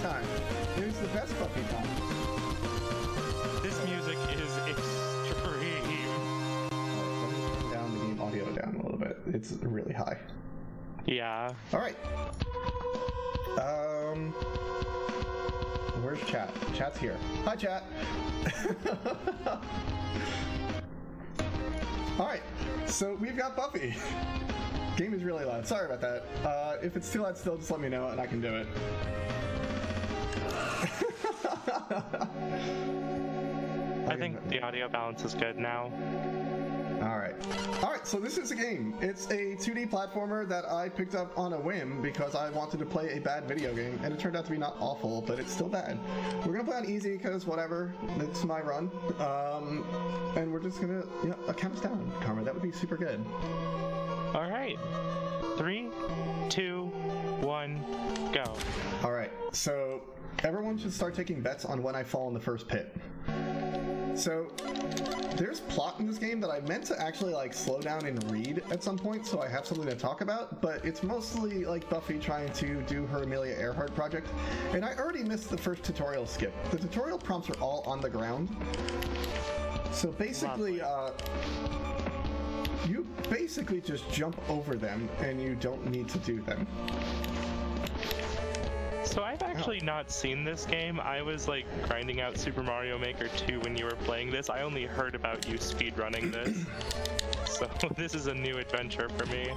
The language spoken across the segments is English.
time. It was the best Buffy time. This music is extreme. Let me turn down the game audio down a little bit. It's really high. Yeah. All right. Where's chat? Chat's here. Hi, chat. All right. So we've got Buffy. Game is really loud. Sorry about that. If it's too loud still, just let me know and I can do it. I think the audio balance is good now. Alright, so this is a game. It's a 2D platformer that I picked up on a whim because I wanted to play a bad video game, and it turned out to be not awful, but it's still bad. We're gonna play on easy because whatever, it's my run. And we're just gonna, count us down, Karma. That would be super good. Alright. 3, 2, 1, go. Alright, so everyone should start taking bets on when I fall in the first pit. So, there's plot in this game that I meant to actually slow down and read at some point so I have something to talk about, but it's mostly like Buffy trying to do her Amelia Earhart project, and I already missed the first tutorial skip. The tutorial prompts are all on the ground. So basically, you basically just jump over them and you don't need to do them. So I've actually not seen this game. I was grinding out Super Mario Maker 2 when you were playing this. I only heard about you speedrunning this. So this is a new adventure for me.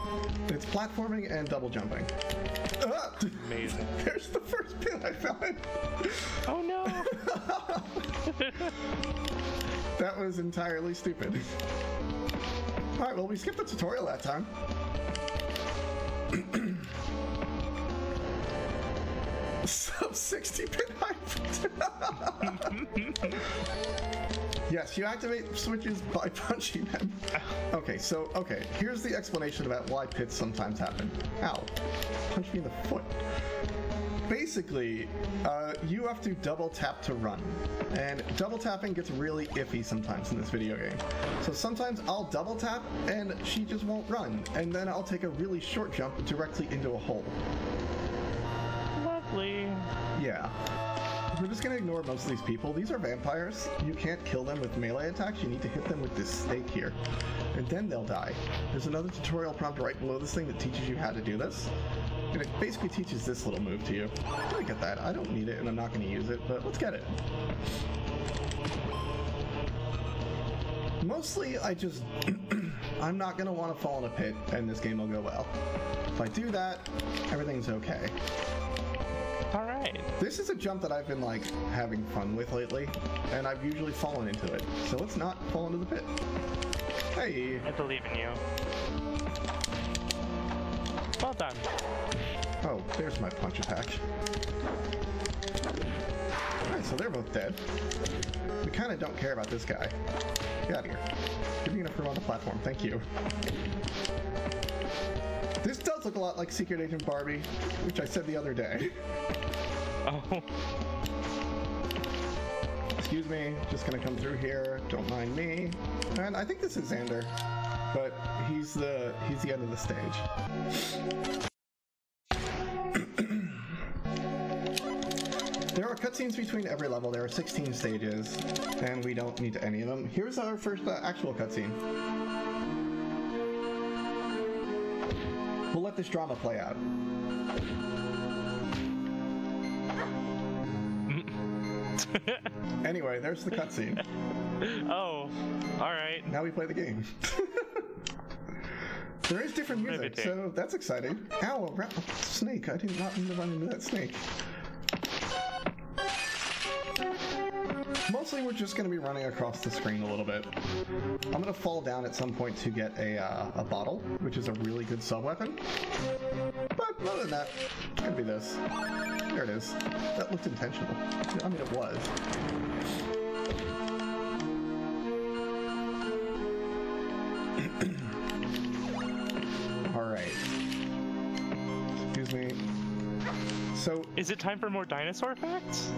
It's platforming and double jumping. Amazing. There's the first pin I found. Oh no! That was entirely stupid. Alright, well we skipped the tutorial that time. Sub 60-bit hype. Yes, you activate switches by punching them. Okay, here's the explanation about why pits sometimes happen. Ow. Punch me in the foot. Basically, you have to double tap to run. And double tapping gets really iffy sometimes in this video game. So sometimes I'll double tap and she just won't run. And then I'll take a really short jump directly into a hole. Yeah. We're just gonna ignore most of these people. These are vampires. You can't kill them with melee attacks. You need to hit them with this stake here. And then they'll die. There's another tutorial prompt right below this thing that teaches you how to do this. And it basically teaches this little move to you. I get that. I don't need it and I'm not gonna use it, but let's get it. Mostly, I'm not gonna want to fall in a pit and this game will go well. If I do that, everything's okay. Alright. This is a jump that I've been having fun with lately, and I've usually fallen into it. So let's not fall into the pit. Hey! I believe in you. Well done. Oh, there's my punch attack. Alright, so they're both dead. We kind of don't care about this guy. Get out of here. Give me enough room on the platform, thank you. This does look a lot like Secret Agent Barbie, which I said the other day. Oh. Excuse me, just gonna come through here, don't mind me. And I think this is Xander, but he's the end of the stage. There are cutscenes between every level. There are 16 stages, and we don't need any of them. Here's our first actual cutscene. We'll let this drama play out. Anyway, there's the cutscene. Oh, alright. Now we play the game. There is different music, so that's exciting. Ow, a snake. I did not mean to run into that snake. Mostly we're just going to be running across the screen a little bit. I'm going to fall down at some point to get a bottle, which is a really good sub-weapon. But other than that, it's going to be this. There it is. That looked intentional. I mean, it was. Alright. Excuse me. So... Is it time for more dinosaur facts?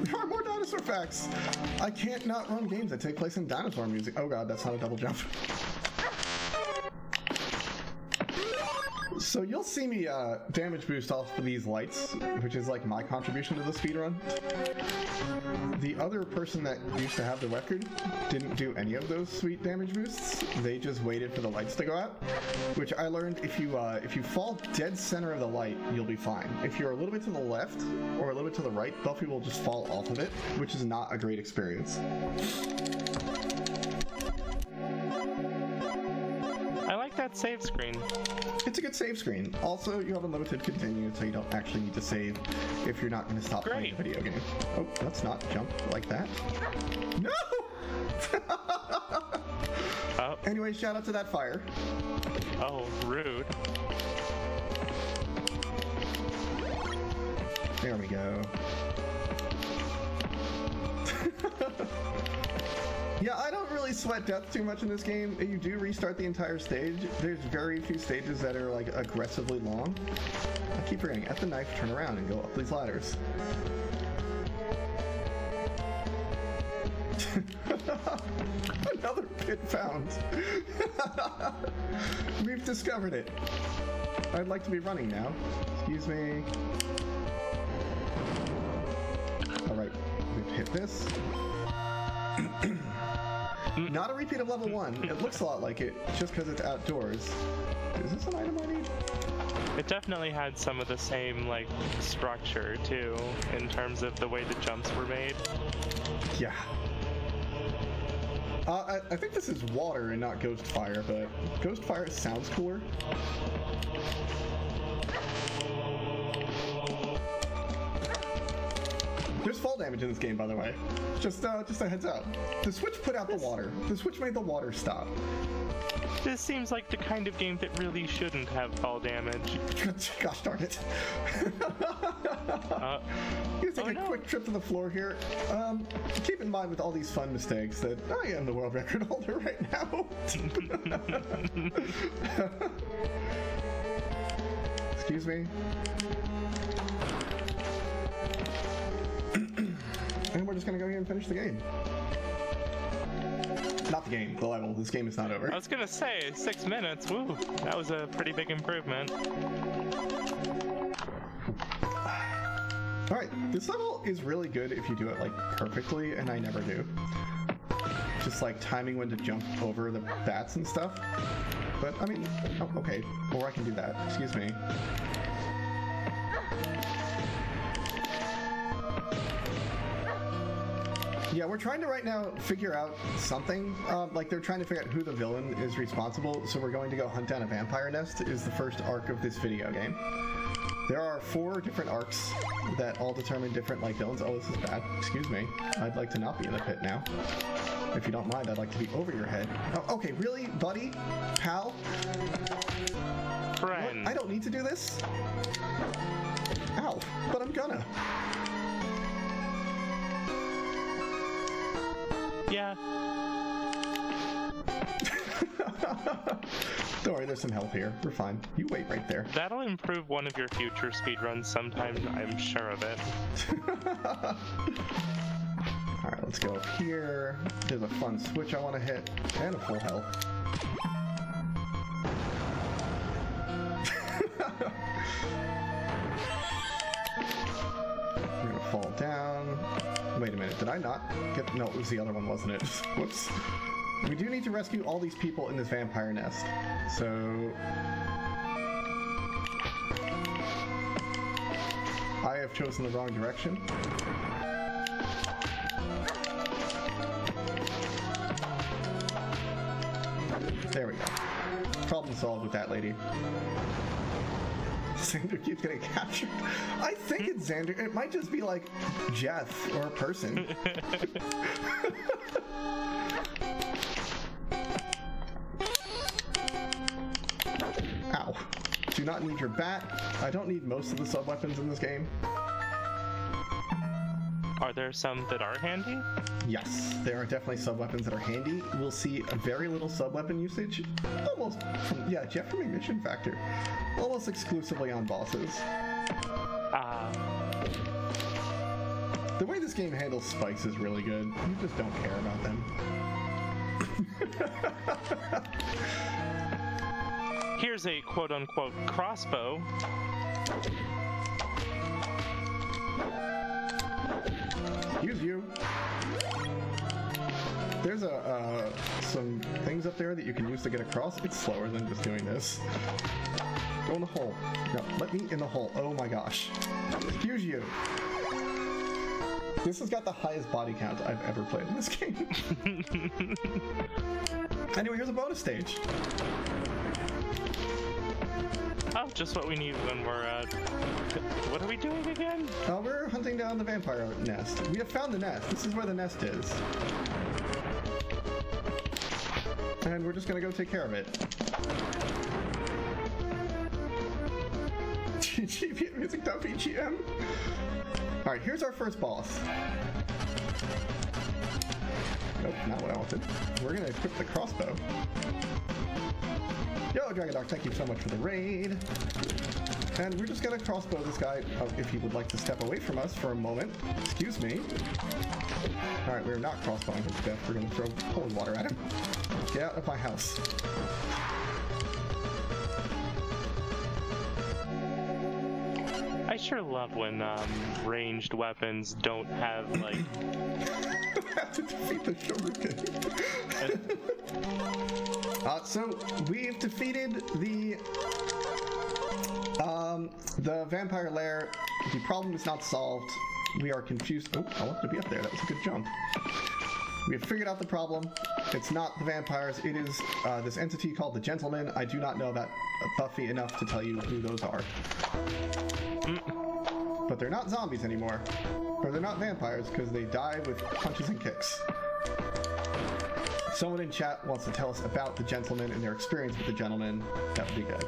There are more dinosaur facts! I can't not run games that take place in dinosaur music. Oh god, that's not a double jump. So you'll see me damage boost off of these lights, which is like my contribution to the speedrun. The other person that used to have the record didn't do any of those sweet damage boosts. They just waited for the lights to go out, which I learned if you fall dead center of the light, you'll be fine. If you're a little bit to the left or a little bit to the right, Buffy will just fall off of it, which is not a great experience. I like that save screen. It's a good save screen. Also, you have unlimited continue, so you don't actually need to save if you're not going to stop playing the video game. Oh, let's not jump like that. No! Oh. Anyway, shout out to that fire. Oh, rude. There we go. Yeah, I don't really sweat death too much in this game. You do restart the entire stage. There's very few stages that are like aggressively long. I keep forgetting, at the knife, turn around and go up these ladders. Another pit found. We've discovered it. I'd like to be running now. Excuse me. Alright, we've hit this. Not a repeat of level 1. It looks a lot like it, just because it's outdoors. Is this an item I need? It definitely had some of the same, like, structure, too, in terms of the way the jumps were made. Yeah. I think this is water and not ghost fire, but ghost fire sounds cooler. There's fall damage in this game, by the way. Just a heads up. The switch put out the water. The switch made the water stop. This seems like the kind of game that really shouldn't have fall damage. Gosh darn it. You take a quick trip to the floor here. Keep in mind with all these fun mistakes that I am the world record holder right now. Excuse me. And we're just gonna go here and finish the game. Not the game, the level. This game is not over. I was gonna say, 6 minutes, woo. That was a pretty big improvement. Alright, this level is really good if you do it like perfectly, and I never do. Just like timing when to jump over the bats and stuff. But I mean, oh, okay, or I can do that. Excuse me. Yeah, we're trying to right now figure out something. Like they're trying to figure out who the villain is responsible, so we're going to go hunt down a vampire nest is the first arc of this video game. There are 4 different arcs that all determine different like villains. Oh, this is bad. Excuse me. I'd like to not be in the pit now. If you don't mind, I'd like to be over your head. Oh, okay, really? Buddy? Pal? Friend. What? I don't need to do this? Ow, but I'm gonna. Yeah. Don't worry, there's some help here. We're fine. You wait right there. That'll improve one of your future speedruns sometime, I'm sure of it. Alright, let's go up here. There's a fun switch I want to hit, and a full health. We're gonna fall down. Wait a minute, did I not get... No, it was the other one, wasn't it? Whoops. We do need to rescue all these people in this vampire nest. So... I have chosen the wrong direction. There we go. Problem solved with that lady. Xander keeps getting captured. I think it's Xander. It might just be like Jeff or a person. Ow. Do not need your bat. I don't need most of the sub-weapons in this game. Are there some that are handy? Yes, there are definitely sub-weapons that are handy. We'll see a very little sub-weapon usage. Almost, yeah, Jeff from Ignition Factor. Almost exclusively on bosses. The way this game handles spikes is really good. You just don't care about them. Here's a quote-unquote crossbow. Excuse you. There's some things up there that you can use to get across. It's slower than just doing this. Go in the hole. No, let me in the hole. Oh my gosh. Excuse you. This has got the highest body count I've ever played in this game. Anyway, here's a bonus stage. Oh, just what we need when we're, what are we doing again? We're hunting down the vampire nest. We have found the nest. This is where the nest is. And we're just gonna go take care of it. GG.music.bgm. Alright, here's our first boss. Nope, not what I wanted. We're gonna equip the crossbow. Yo, Dragon Dog, thank you so much for the raid. And we're just gonna crossbow this guy if he would like to step away from us for a moment. Excuse me. Alright, we're not crossbowing him to death. We're gonna throw holy water at him. Get out of my house. I sure love when ranged weapons don't have like. Have to defeat the Shoryuken. So we've defeated the vampire lair. The problem is not solved. We are confused. Oh, I wanted to be up there. That was a good jump. We have figured out the problem. It's not the vampires. It is this entity called the Gentleman. I do not know about Buffy enough to tell you who those are. But they're not zombies anymore. Or they're not vampires because they die with punches and kicks. If someone in chat wants to tell us about the Gentleman and their experience with the Gentleman, that would be good.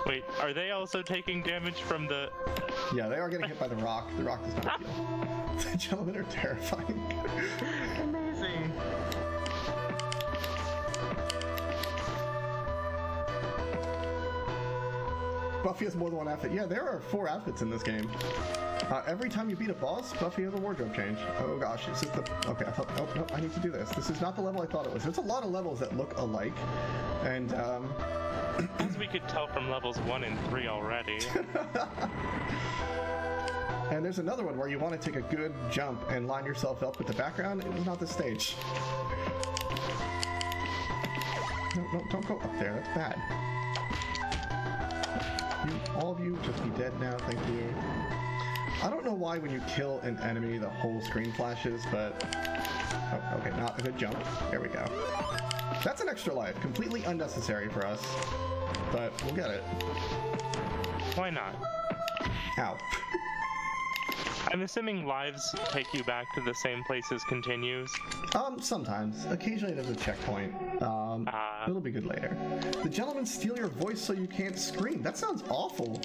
Wait, are they also taking damage from the... Yeah, they are getting hit by the rock. The rock does not heal. The Gentlemen are terrifying. Amazing. Buffy has more than one outfit. Yeah, there are 4 outfits in this game. Every time you beat a boss, Buffy has a wardrobe change. Oh gosh, it's just the... Okay, I thought... Oh, no, I need to do this. This is not the level I thought it was. There's a lot of levels that look alike, and, As we could tell from levels 1 and 3 already. And there's another one where you want to take a good jump and line yourself up with the background. It was not this stage. No, don't go up there. That's bad. All of you just be dead now, thank you. I don't know why when you kill an enemy the whole screen flashes, but... Oh, okay, not a good jump. There we go. That's an extra life. Completely unnecessary for us, but we'll get it. Why not? Ow. I'm assuming lives take you back to the same place as continues? Sometimes. Occasionally there's a checkpoint. It'll be good later. The Gentlemen steal your voice so you can't scream. That sounds awful.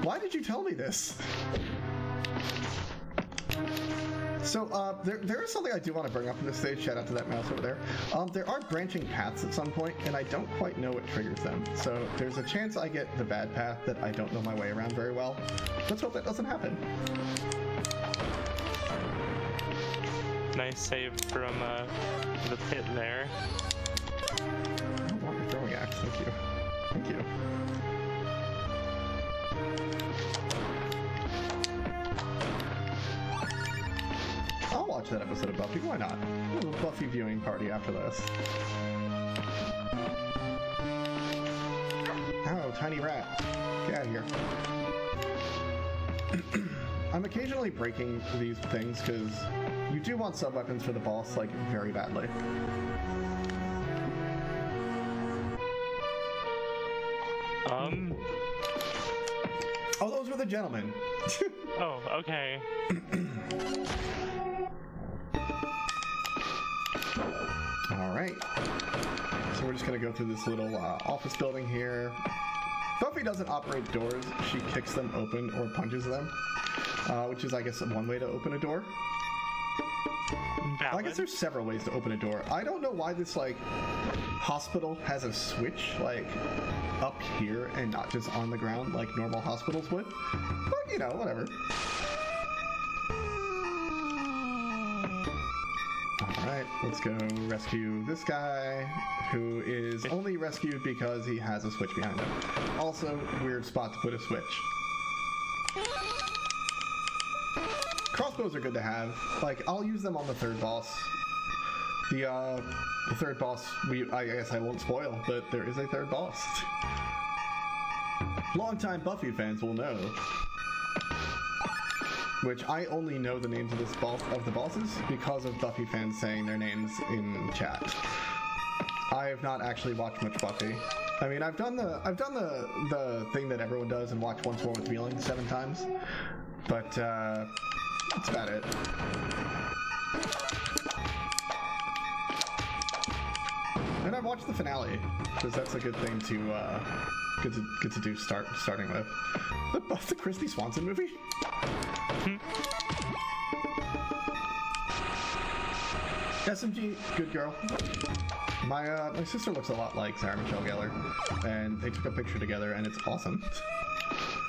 Why did you tell me this? So, there is something I do want to bring up in this stage. Shout out to that mouse over there. There are branching paths at some point, and I don't quite know what triggers them. So, there's a chance I get the bad path that I don't know my way around very well. Let's hope that doesn't happen. Nice save from the pit there. I don't want your throwing axe. Thank you. Thank you. I'll watch that episode of Buffy. Why not? We'll have a Buffy viewing party after this. Oh, tiny rat. Get out of here. I'm occasionally breaking these things because you do want sub-weapons for the boss, like, very badly. Oh, those were the Gentlemen. Oh, okay. Alright. So we're just gonna go through this little office building here. Buffy doesn't operate doors, she kicks them open or punches them. Which is, I guess, one way to open a door. Valid. I guess there's several ways to open a door. I don't know why this, like, hospital has a switch, like, up here and not just on the ground like normal hospitals would. But, you know, whatever. Alright. let's go rescue this guy, who is only rescued because he has a switch behind him. Also, weird spot to put a switch. Crossbows are good to have. Like, I'll use them on the third boss. The third boss, I guess I won't spoil, but there is a third boss. Longtime Buffy fans will know. Which I only know the names of the bosses because of Buffy fans saying their names in chat. I have not actually watched much Buffy. I mean, I've done the thing that everyone does and watch Once More with Feeling 7 times, but that's about it. And I watched the finale because that's a good thing to good to do starting with. The Christy Swanson movie. SMG, good girl. My sister looks a lot like Sarah Michelle Gellar, and they took a picture together, and it's awesome.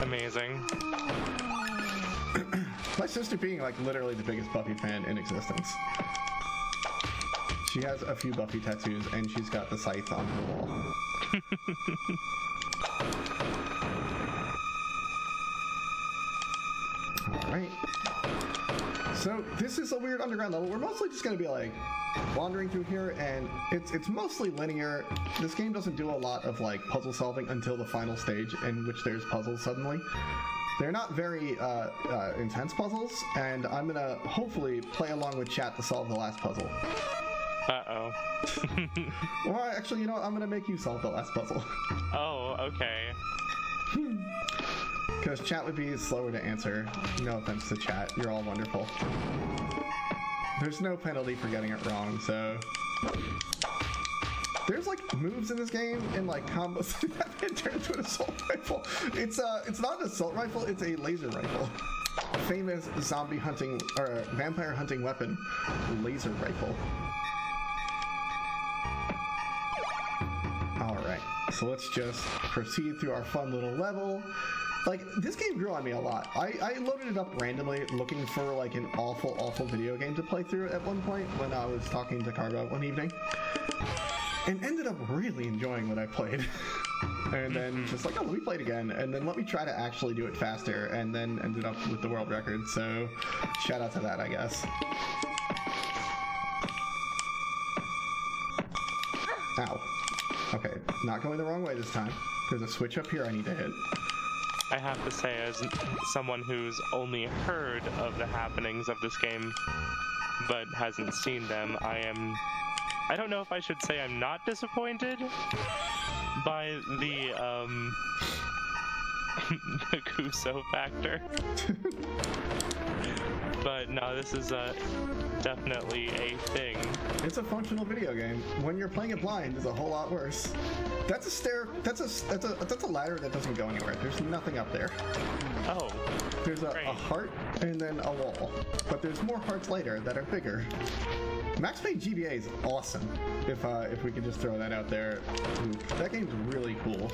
Amazing. My sister being like literally the biggest Buffy fan in existence. She has a few Buffy tattoos, and she's got the scythe on her wall. Alright. So this is a weird underground level. We're mostly just going to be like wandering through here, and it's mostly linear. This game doesn't do a lot of like puzzle solving until the final stage, in which there's puzzles suddenly. They're not very intense puzzles, and I'm going to hopefully play along with chat to solve the last puzzle. Uh-oh. Well, actually, you know what? I'm going to make you solve the last puzzle. Oh, okay. Because chat would be slower to answer. No offense to chat. You're all wonderful. There's no penalty for getting it wrong, so... There's like moves in this game and like combos that can turn into an assault rifle. It's not an assault rifle, it's a laser rifle. Famous zombie hunting or vampire hunting weapon, laser rifle. Alright, so let's just proceed through our fun little level. Like, this game grew on me a lot. I loaded it up randomly looking for like an awful video game to play through at one point when I was talking to Cargo one evening. And ended up really enjoying what I played. And then just like, oh, let me play it again. And then let me try to actually do it faster. And then ended up with the world record. So shout out to that, I guess. Ow. Okay, not going the wrong way this time. There's a switch up here I need to hit. I have to say, as someone who's only heard of the happenings of this game, but hasn't seen them, I don't know if I should say I'm not disappointed by the the Kuso factor. But no, this is definitely a thing. It's a functional video game. When you're playing it blind, it's a whole lot worse. That's a stair. That's a ladder that doesn't go anywhere. There's nothing up there. Oh. There's a heart and then a wall, but there's more hearts later that are bigger. Max Payne GBA is awesome. If we could just throw that out there, that game's really cool.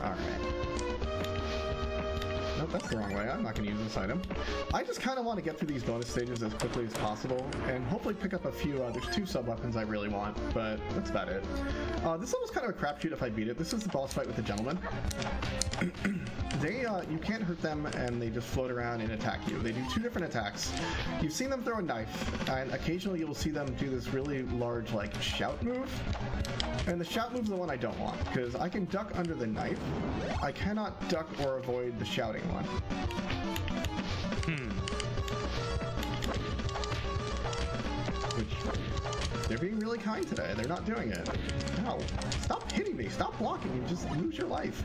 All right. Nope, that's the wrong way. I'm not going to use this item. I just kind of want to get through these bonus stages as quickly as possible, and hopefully pick up a few. There's 2 sub-weapons I really want, but that's about it. This level's kind of a crapshoot if I beat it. This is the boss fight with the gentleman. You can't hurt them, and they just float around and attack you. They do 2 different attacks. You've seen them throw a knife, and occasionally you will see them do this really large, like, shout move. And the shout move's the one I don't want, because I can duck under the knife. I cannot duck or avoid the shouting one. Which, they're being really kind today. They're not doing it. No. Stop hitting me. Stop blocking. You just lose your life.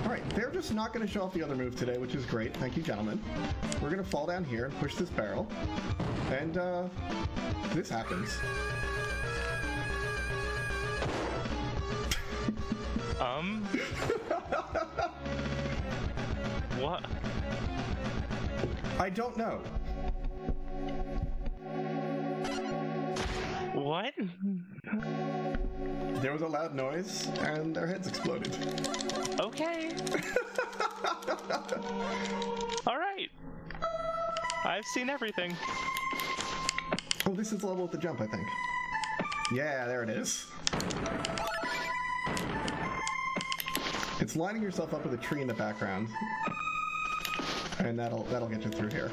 Alright, they're just not going to show off the other move today, which is great. Thank you, gentlemen. We're going to fall down here and push this barrel. And, this happens. What? I don't know. What? There was a loud noise, and their heads exploded. Okay. Alright. I've seen everything. Oh, this is the level with the jump, I think. Yeah, there it is. It's lining yourself up with a tree in the background. And that'll get you through here.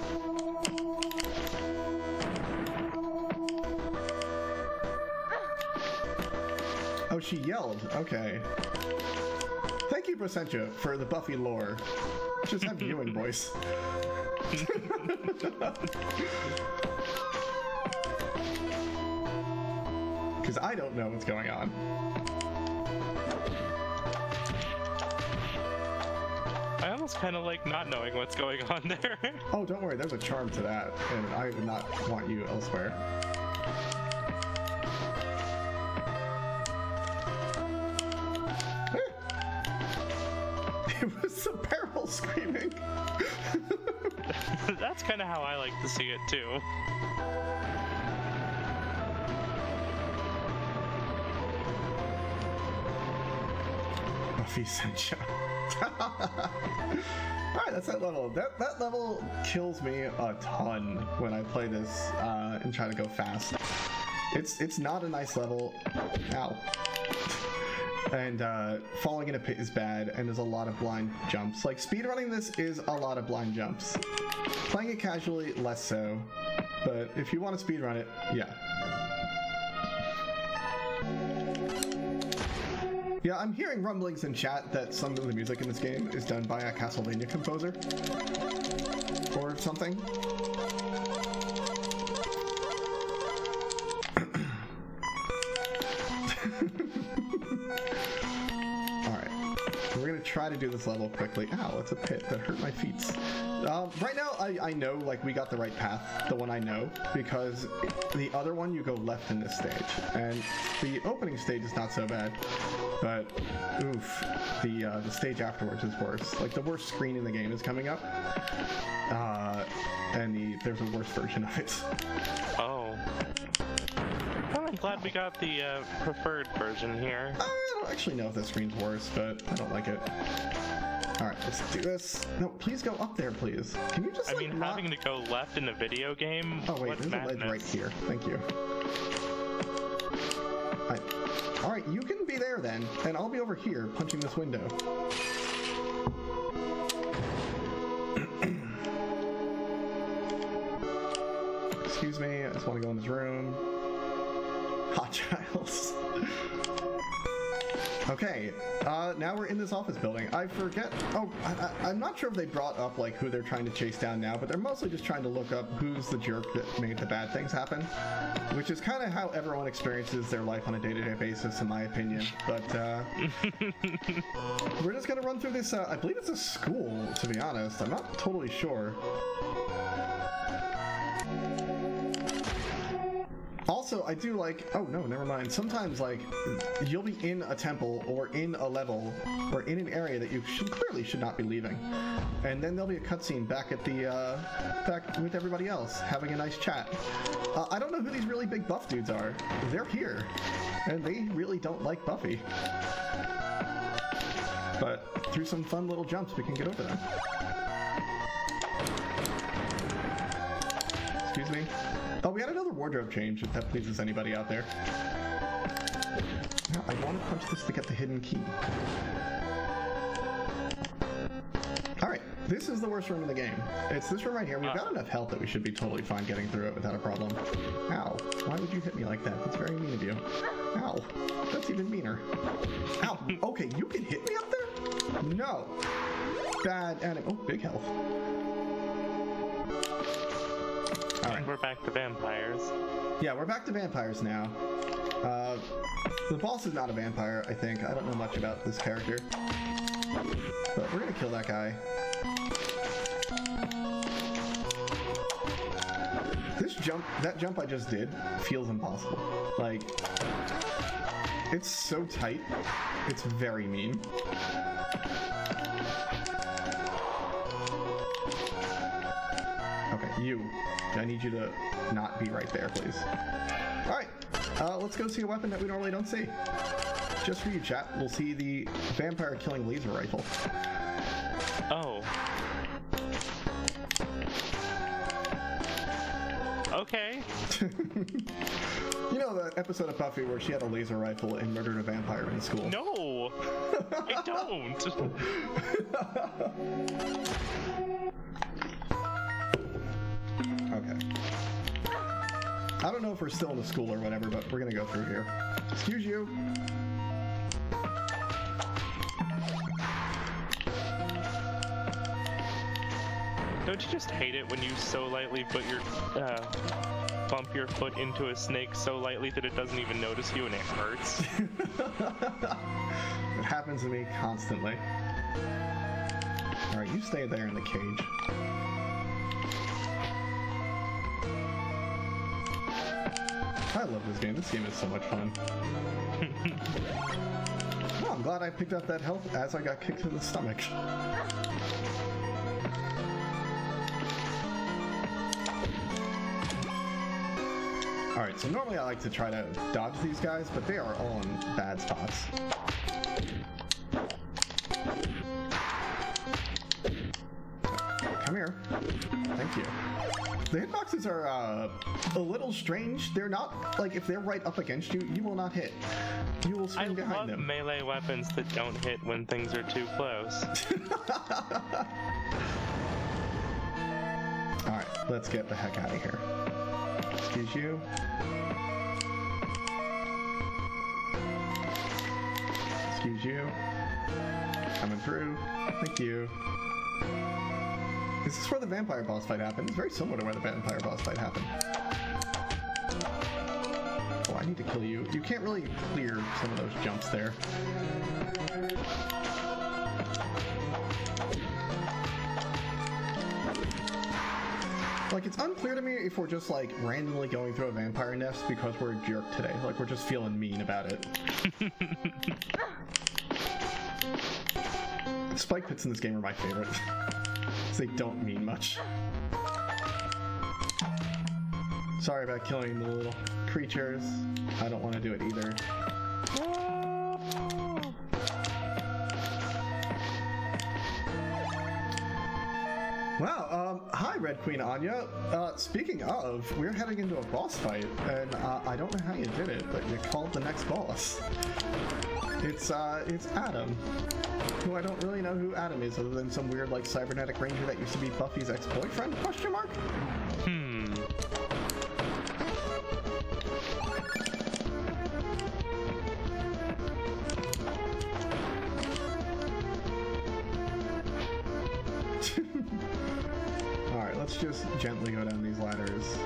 Oh, she yelled. Okay. Thank you, Placentia, for the Buffy lore. Just have viewing voice. Because I don't know what's going on. I almost kind of like not knowing what's going on there. Oh, don't worry, there's a charm to that, and I would not want you elsewhere. It was the barrel screaming. That's kind of how I like to see it too. Buffy Sencha. Alright, that's that level. That level kills me a ton when I play this and try to go fast. It's not a nice level. Ow. And falling in a pit is bad, and there's a lot of blind jumps. Like, speedrunning this is a lot of blind jumps. Playing it casually, less so. But if you want to speedrun it, yeah. Yeah, I'm hearing rumblings in chat that some of the music in this game is done by a Castlevania composer. Or something. We're gonna try to do this level quickly. Ow, it's a pit that hurt my feet. Right now, I know, like, we got the right path, the one I know, because the other one, you go left in this stage. And the opening stage is not so bad, but, oof, the stage afterwards is worse. Like, the worst screen in the game is coming up, and there's a worse version of it. Oh. Well, I'm glad we got the preferred version here. I don't actually know if the screen's worse, but I don't like it. Alright, let's do this. No, please go up there, please. Can you just, like, not... having to go left in a video game? Oh, wait, there's a ledge right here. Thank you. Alright, you can be there then, and I'll be over here punching this window. Excuse me, I just want to go in this room. Hot Giles. Okay, now we're in this office building. I forget. Oh, I'm not sure if they brought up, like, who they're trying to chase down now, but they're mostly just trying to look up who's the jerk that made the bad things happen, which is kind of how everyone experiences their life on a day-to-day basis, in my opinion. But we're just gonna run through this. I believe it's a school, to be honest. I'm not totally sure. Also, I do like, oh no, never mind. Sometimes, like, you'll be in a temple or in a level or in an area that you clearly should not be leaving. And then there'll be a cutscene back at the, back with everybody else, having a nice chat. I don't know who these really big buff dudes are. They're here, and they really don't like Buffy. But through some fun little jumps, we can get over them. Excuse me. Oh, we had another wardrobe change, if that pleases anybody out there. Now, I want to punch this to get the hidden key. Alright, this is the worst room in the game. It's this room right here. We've got enough health that we should be totally fine getting through it without a problem. Ow. Why would you hit me like that? That's very mean of you. Ow. That's even meaner. Ow. Okay, you can hit me up there? No. Bad anime. Oh, big health. Alright. We're back to vampires. Yeah, we're back to vampires now. The boss is not a vampire, I think. I don't know much about this character. But we're gonna kill that guy. This jump, that jump I just did, feels impossible. Like, it's so tight, it's very mean. Okay, you. I need you to not be right there, please. Alright, let's go see a weapon that we normally don't see. just for you, chat. We'll see the vampire killing laser rifle. Oh. Okay. You know that episode of Buffy where she had a laser rifle and murdered a vampire in school? No, I don't. Okay. I don't know if we're still in the school or whatever, but we're gonna go through here. Excuse you. Don't you just hate it when you so lightly bump your foot into a snake so lightly that it doesn't even notice you and it hurts? It happens to me constantly. Alright, you stay there in the cage. I love this game. This game is so much fun. Well, I'm glad I picked up that health as I got kicked in the stomach. Alright, so normally I like to try to dodge these guys, but they are all in bad spots. Come here. Thank you. The hitboxes are a little strange. They're not, like, if they're right up against you, you will not hit. You will swing behind them. I love melee weapons that don't hit when things are too close. Alright, let's get the heck out of here. Excuse you. Excuse you. Coming through. Thank you. This is where the vampire boss fight happened. It's very similar to where the vampire boss fight happened. Oh, I need to kill you. You can't really clear some of those jumps there. Like, it's unclear to me if we're just, like, randomly going through a vampire nest because we're a jerk today. Like, we're just feeling mean about it. Spike pits in this game are my favorite. Because they don't mean much. Sorry about killing the little creatures. I don't want to do it either. Wow, hi Red Queen Anya. Speaking of, we're heading into a boss fight, and I don't know how you did it, but you called the next boss. It's Adam. Who I don't really know who Adam is, other than some weird, like, cybernetic ranger that used to be Buffy's ex-boyfriend, question mark? Alright, let's just gently go down these ladders.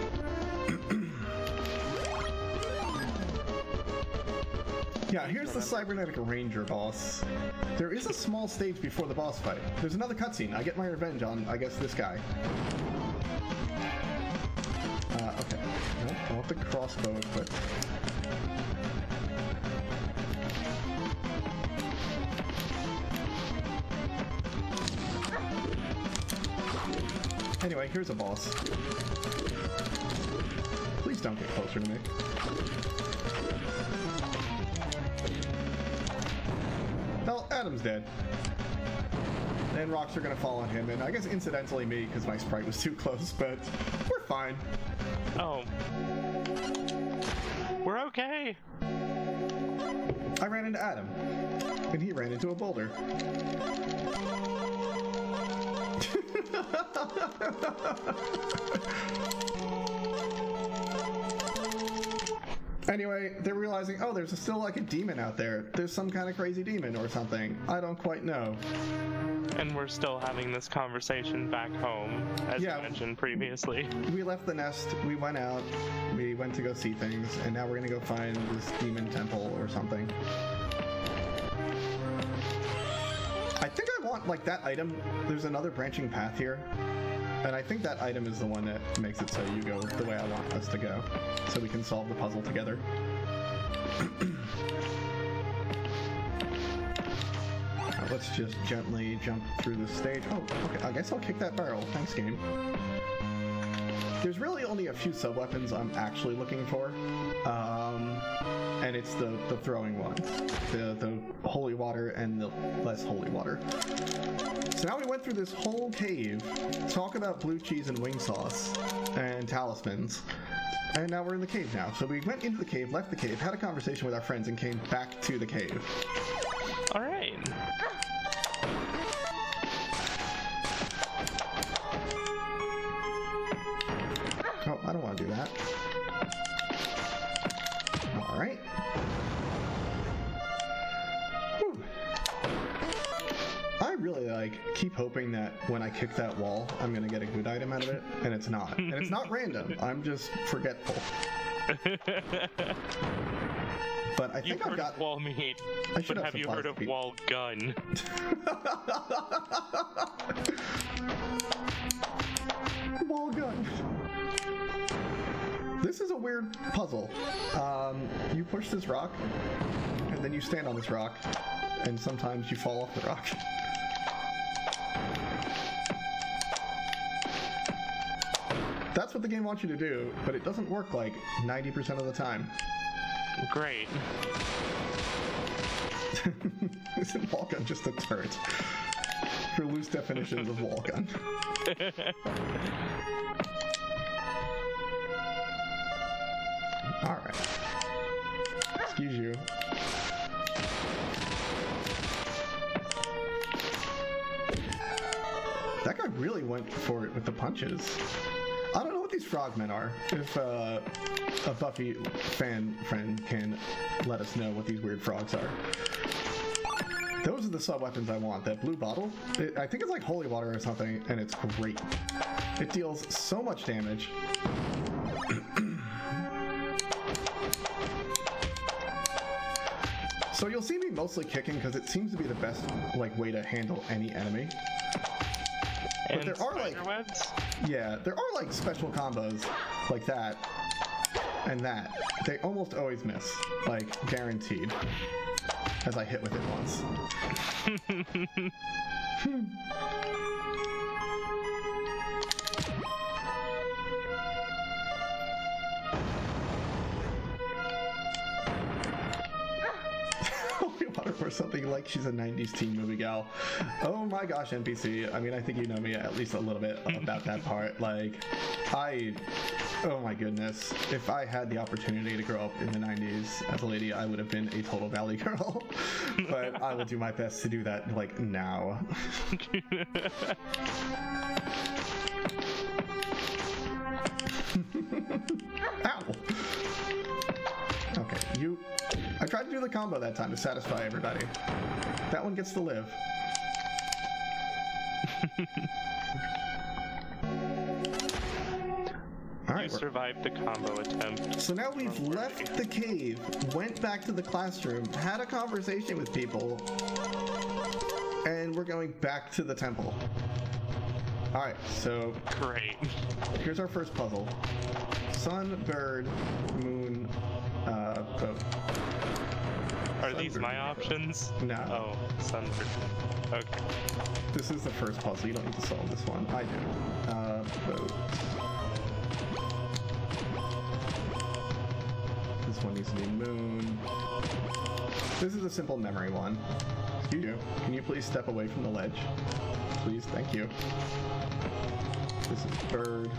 Yeah, here's the cybernetic ranger boss. There is a small stage before the boss fight. There's another cutscene. I get my revenge on, I guess, this guy. Okay. Nope, I want the crossbow equipped. Anyway, here's a boss. Please don't get closer to me. Well, Adam's dead. And rocks are gonna fall on him, and I guess incidentally me, because my sprite was too close, but we're fine. Oh. We're okay. I ran into Adam, and he ran into a boulder. Anyway, they're realizing, oh, there's still like a demon out there. There's some kind of crazy demon or something. I don't quite know. And we're still having this conversation back home, as you mentioned previously. We left the nest, we went out, we went to go see things, and now we're gonna go find this demon temple or something. I think I want, like, that item. There's another branching path here. And I think that item is the one that makes it so you go the way I want us to go. So we can solve the puzzle together. Let's just gently jump through the stage. Oh, okay. I guess I'll kick that barrel. Thanks, game. there's really only a few sub-weapons I'm actually looking for. And it's the throwing one. The holy water and the less holy water. So now we went through this whole cave, talk about blue cheese and wing sauce, and talismans. And now we're in the cave now. So we went into the cave, left the cave, had a conversation with our friends, and came back to the cave. All right. Oh, I don't want to do that. All right. Whew. I really keep hoping that when I kick that wall, I'm gonna get a good item out of it, and it's not. And it's not random. I'm just forgetful. But I think I've got wall meat. I should have you heard of wall gun? Wall gun. This is a weird puzzle. You push this rock, and then you stand on this rock, and sometimes you fall off the rock. That's what the game wants you to do, but it doesn't work 90% of the time. Great. Isn't wall gun just a turret? For loose definitions of wall gun. Alright. Excuse you. That guy really went for it with the punches. I don't know what these frogmen are. If a Buffy fan friend can let us know what these weird frogs are. Those are the sub-weapons I want. That blue bottle, I think it's like holy water or something, and it's great. It deals so much damage. So you'll see me mostly kicking because it seems to be the best way to handle any enemy. But there are webs? Yeah, there are special combos like that and that. They almost always miss, guaranteed. As I hit with it once. Or something like she's a 90s teen movie gal. Oh my gosh, NPC. I mean, I think you know me at least a little bit about that part. Oh my goodness. If I had the opportunity to grow up in the 90s as a lady, I would have been a total Valley girl. But I will do my best to do that, now. Ow! Okay, I tried to do the combo that time to satisfy everybody. That one gets to live. Alright, you survived the combo attempt. So now we've left the cave, went back to the classroom, had a conversation with people, and we're going back to the temple. Alright, so... Great. Here's our first puzzle. Sun, bird, moon, boat. Are these my options? No. Oh, sunbird. Okay. This is the first puzzle. You don't need to solve this one. I do. Boat. This one needs to be moon. This is a simple memory one. You. Can you please step away from the ledge? Please, thank you. This is bird.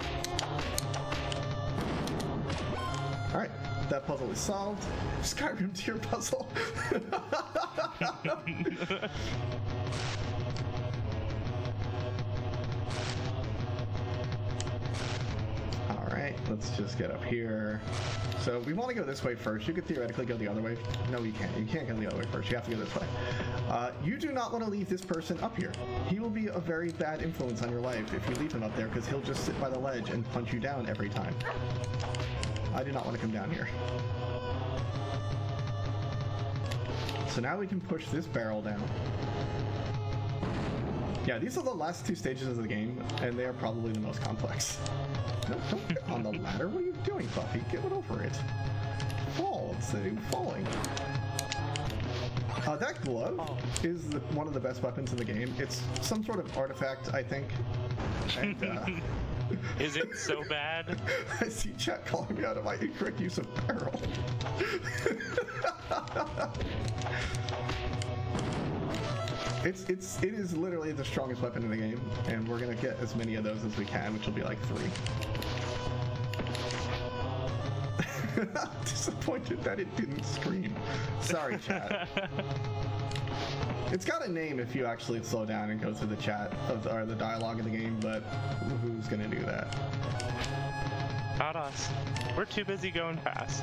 Alright, that puzzle is solved. Skyrim tier puzzle. Alright, let's just get up here. So we want to go this way first. You could theoretically go the other way. No, you can't. You can't go the other way first. You have to go this way. You do not want to leave this person up here. He will be a very bad influence on your life if you leave him up there, because he'll just sit by the ledge and punch you down every time. I do not want to come down here. So now we can push this barrel down. Yeah, these are the last two stages of the game, and they are probably the most complex. No, don't get on the ladder. What are you doing, Buffy? Get over it. Fall. It's falling. That glove is one of the best weapons in the game. It's some sort of artifact, I think. And, Is it so bad? I see chat calling me out of my incorrect use of barrel. It is literally the strongest weapon in the game, and we're gonna get as many of those as we can, which will be like 3. Disappointed that it didn't scream. Sorry, chat. It's got a name if you actually slow down and go through the chat or the dialogue in the game, but who's gonna do that? Not us. We're too busy going fast.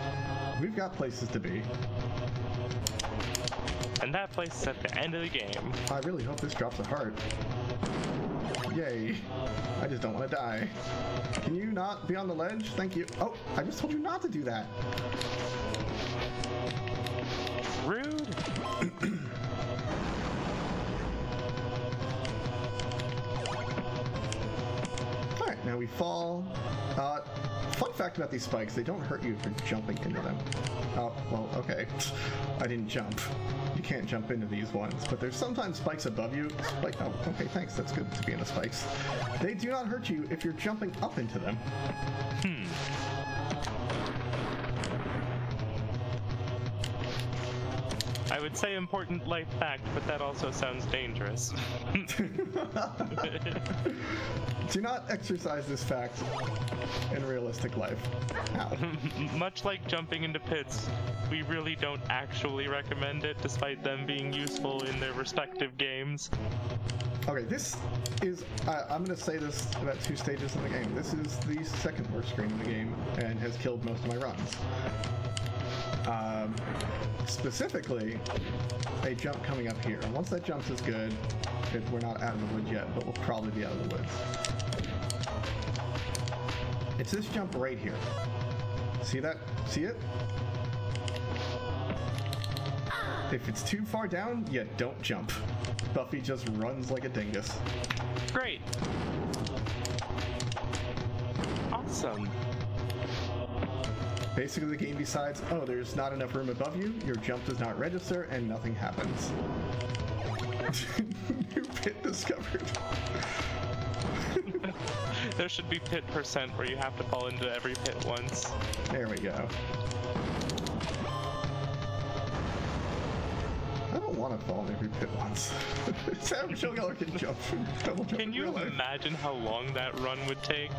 We've got places to be. And that place is at the end of the game. I really hope this drops a heart. Yay. I just don't want to die. Can you not be on the ledge? Thank you. Oh, I just told you not to do that. Rude. Alright, now we fall. Fun fact about these spikes, they don't hurt you if you're jumping into them. Oh, well, okay. I didn't jump. You can't jump into these ones, but there's sometimes spikes above you. Like, oh, okay, thanks, that's good to be in the spikes. They do not hurt you if you're jumping up into them. I would say important life fact, but that also sounds dangerous. Do not exercise this fact in realistic life. Ow. Much like jumping into pits, we really don't actually recommend it, despite them being useful in their respective games. Okay, this is, I'm going to say this about 2 stages in the game. This is the second worst screen in the game, and has killed most of my runs. Specifically, a jump coming up here. Once that jump is good, we're not out of the woods yet, but we'll probably be out of the woods. It's this jump right here. See that? See it? If it's too far down, you don't jump. Buffy just runs like a dingus. Great. Awesome. Basically, the game decides, oh, there's not enough room above you, your jump does not register, and nothing happens. New pit discovered. There should be pit percent where you have to fall into every pit once. There we go. I don't want to fall in every pit once. Sam Showgeller can jump. Double jump. Can you imagine how long that run would take?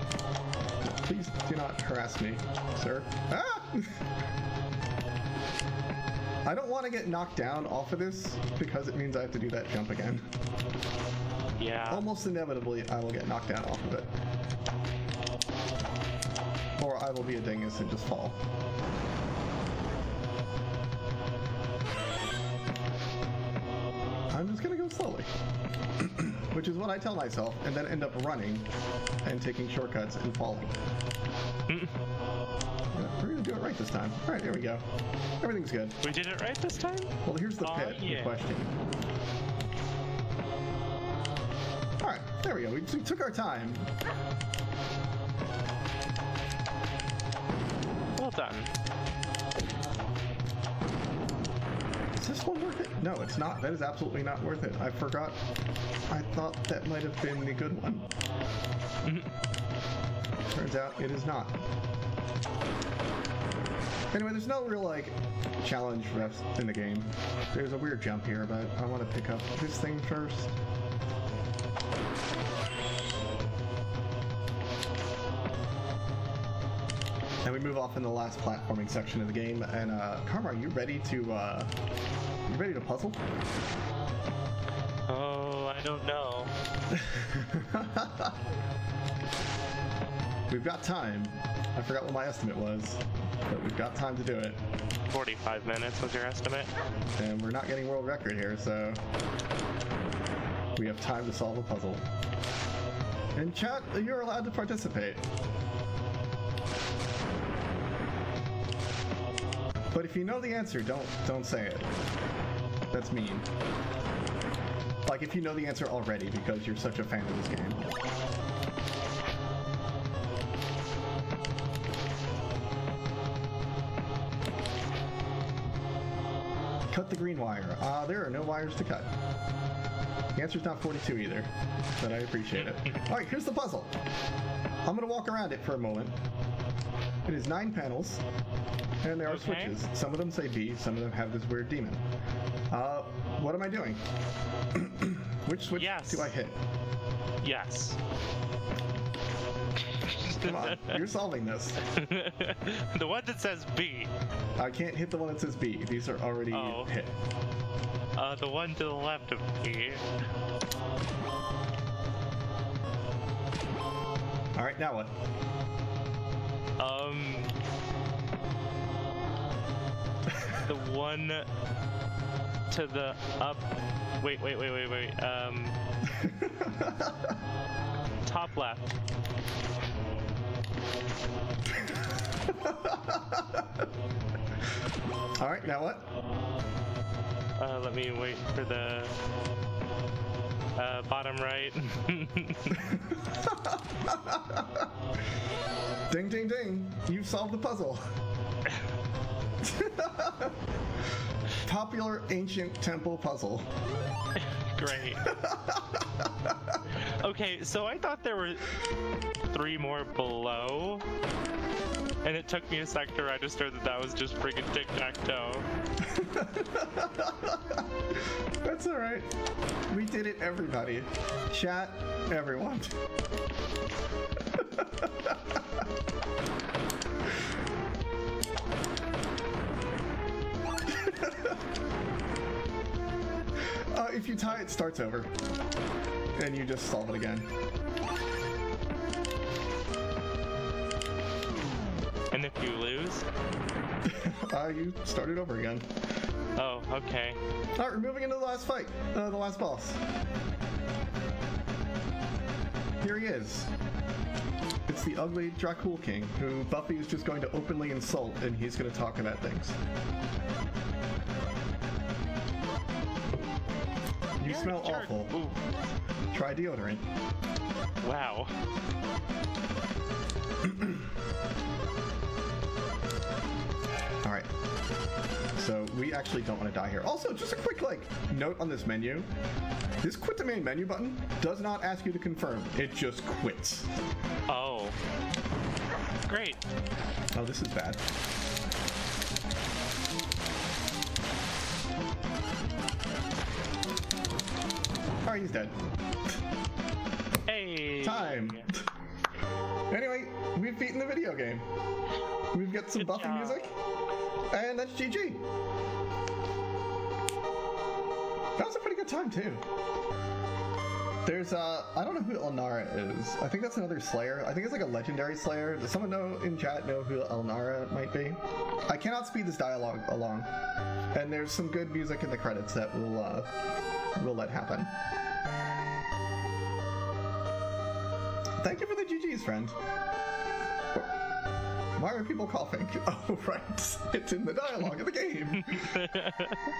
Please do not harass me, sir. Ah! I don't want to get knocked down off of this because it means I have to do that jump again. Yeah. Almost inevitably, I will get knocked down off of it. Or I will be a dingus and just fall. I'm just gonna go slowly. Which is what I tell myself, and then end up running and taking shortcuts and falling. Yeah, we're gonna do it right this time. Alright, here we go. Everything's good. We did it right this time? Well, here's the pit in question. Alright, there we go. We took our time. Well done. Is this one worth it? No, it's not. That is absolutely not worth it. I forgot. I thought that might have been the good one. Turns out it is not. Anyway, there's no real, like, challenge rest in the game. There's a weird jump here, but I want to pick up this thing first. And we move off in the last platforming section of the game. And Karma, are you ready to puzzle? Oh, I don't know. We've got time. I forgot what my estimate was, but we've got time to do it. 45 minutes was your estimate? And we're not getting world record here, so we have time to solve a puzzle. And chat, you're allowed to participate. But if you know the answer, don't say it. That's mean. Like if you know the answer already because you're such a fan of this game. Cut the green wire. There are no wires to cut. The answer's not 42 either, but I appreciate it. Alright, here's the puzzle. I'm gonna walk around it for a moment. It is 9 panels, and there are switches. Some of them say B, some of them have this weird demon. What am I doing? Which switch do I hit? Yes. Come on, you're solving this. The one that says B. I can't hit the one that says B. These are already hit. The one to the left of B. Alright, now what? The one to the up. Wait. Top left. Alright, now what? Let me wait for the bottom right. Ding, ding, ding. You've solved the puzzle. Popular ancient temple puzzle. Great. Okay, so I thought there were 3 more below, and it took me a sec to register that that was just friggin' tic-tac-toe. That's alright. We did it, everybody. Chat, everyone. If you tie, it starts over. And you just solve it again. And if you lose? You start it over again. Oh, okay. Alright, we're moving into the last fight. The last boss. Here he is. It's the ugly Dracul King, who Buffy is just going to openly insult, and he's going to talk about things. You smell awful. Ooh. Try deodorant. Wow. Alright. So we actually don't want to die here. Also, just a quick note on this menu. This quit the main menu button does not ask you to confirm. It just quits. Oh. Great. Oh, this is bad. Oh, he's dead. Hey. Time. Anyway, we've beaten the video game. We've got some Buffy music, and that's GG. That was a pretty good time too. There's I don't know who Elnara is. I think that's another Slayer. I think it's like a legendary Slayer. Does someone know in chat know who Elnara might be? I cannot speed this dialogue along, and there's some good music in the credits that will let happen. Thank you for the GGs, friend. Why are people coughing? Oh, right. It's in the dialogue of the game.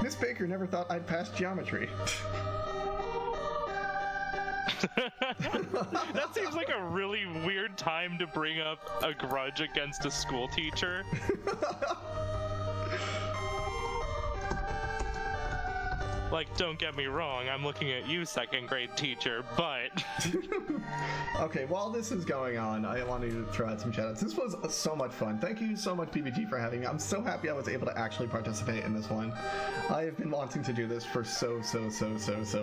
Miss Baker never thought I'd pass geometry. That seems like a really weird time to bring up a grudge against a school teacher. Like, don't get me wrong, I'm looking at you, second grade teacher, but... Okay, while this is going on, I want to throw out some shoutouts. This was so much fun. Thank you so much, PBG, for having me. I'm so happy I was able to actually participate in this one. I have been wanting to do this for so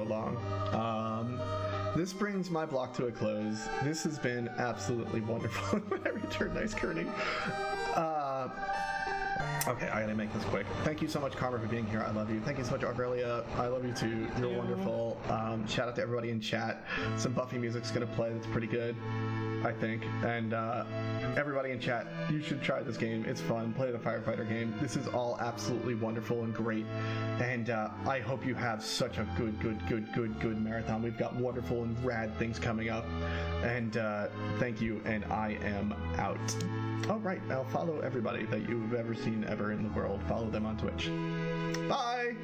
long. This brings my block to a close. This has been absolutely wonderful. Whenever you turn nice kerning. Okay, I gotta make this quick. Thank you so much, Carver, for being here. I love you. Thank you so much, Aurelia. I love you too. You're wonderful. Shout out to everybody in chat. Some Buffy music's gonna play that's pretty good, I think. And everybody in chat, you should try this game. It's fun. Play the Firefighter game. This is all absolutely wonderful and great. And I hope you have such a good marathon. We've got wonderful and rad things coming up. And thank you, and I am out. Oh, right. Now follow everybody that you've ever seen ever in the world. Follow them on Twitch. Bye!